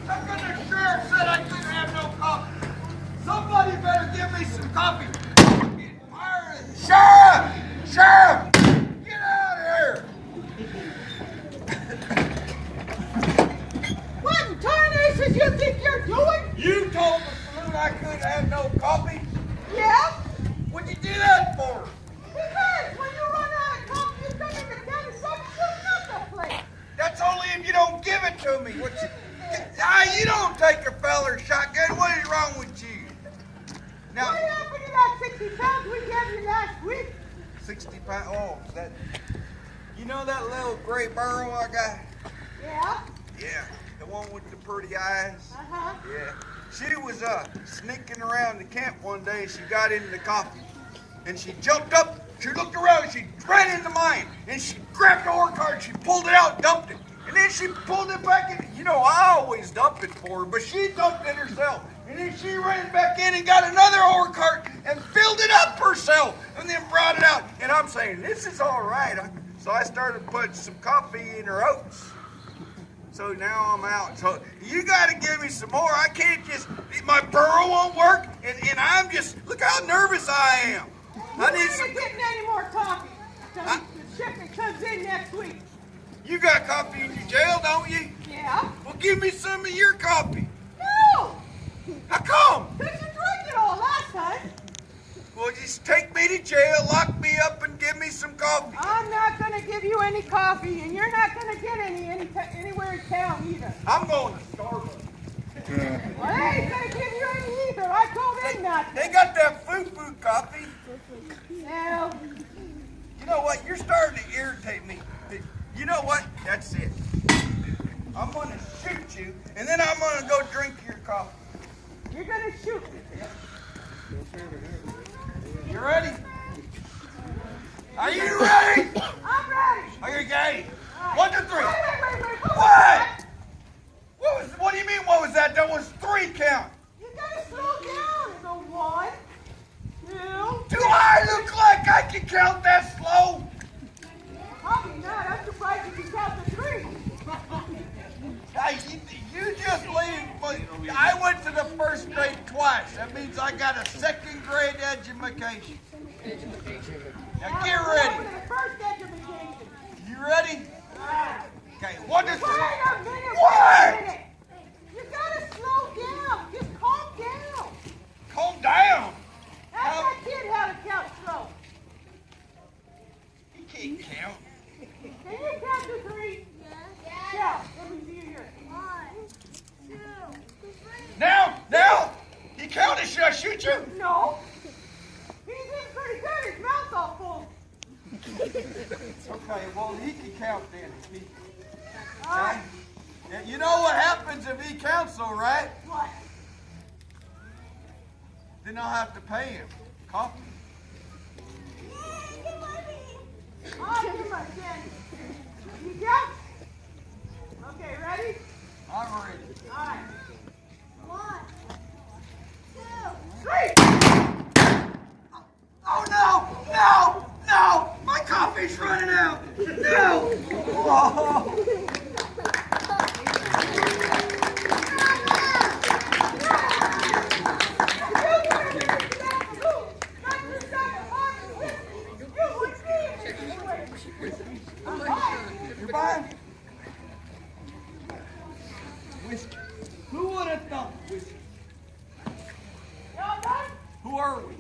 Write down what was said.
How come the sheriff said I couldn't have no coffee? Somebody better give me some coffee. I'm getting tired of it. Sheriff! Sheriff! Get out of here! What in tarnations you think you're doing? You told the saloon I couldn't have no coffee? Yeah? What'd you do that for? Because when you run out of coffee, you come in the county shop shooting up the place. That's only if you don't give it to me. You don't take a feller's shotgun. What is wrong with you? Now, What happened to that 60 pounds we gave you last week? 60 pounds. Oh, that. You know that little gray burro I got? Yeah? Yeah, the one with the pretty eyes. Uh-huh. Yeah. She was sneaking around the camp one day and she got into the coffee. And she jumped up, she looked around, and she ran into mine. And she grabbed the ore cart, she pulled it out, dumped it. And then she pulled it back in. You know, I always dump it for her, but she dumped it herself. And then she ran back in and got another ore cart and filled it up herself. And then brought it out. And I'm saying, this is all right. So I started putting some coffee in her oats. So now I'm out. So you got to give me some more. I can't just, my burro won't work. And I'm just, look how nervous I am. I need some. You're not getting any more coffee. The shipment comes in next week. You got coffee in your jail, don't you? Yeah. Well, give me some of your coffee. No. How come? Because you drank it all last time. Well, just take me to jail, lock me up, and give me some coffee. I'm not going to give you any coffee, and you're not going to get anywhere in town either. I'm going to Starbucks. Well, I ain't going to give you any either. I told them not to. They got that foo-foo coffee. No. You know what? You're starting to irritate me. You know what? That's it. I'm going to shoot you, and then I'm going to go drink your coffee. You're going to shoot me. You ready? Are you ready? I'm ready. Are you ready? Right. 1, 2, 3. Wait. What? What do you mean, what was that? That was 3 count. You got to slow down. Go 1, 2. Do I look like I can count that slow? Probably not. I'm surprised you can count to 3. Hey, you just leave. I went to the first grade twice. That means I got a 2nd grade education. Now get ready. The first education. You ready? Okay, 1, 2, 3. Wait a minute. What? Wait a minute. You gotta slow down. Just calm down. Calm down. Ask that kid how to count slow. He can't count. Can you count to 3? Yeah. Let me see you here. 1, 2, 3. Now. He counted. Should I shoot you? No. He's in pretty good. His mouth's all full. Okay, well, he can count then. All right. You know what happens if he counts, though, right? What? Then I'll have to pay him. Coffee. I'll give my candy. You count? Okay, ready? I'm ready. All right. 1, 2, 3. Oh, no! My coffee's running out! No! Oh. You're buying? Whiskey. Who would have thought whiskey? Y'all done? Who are we?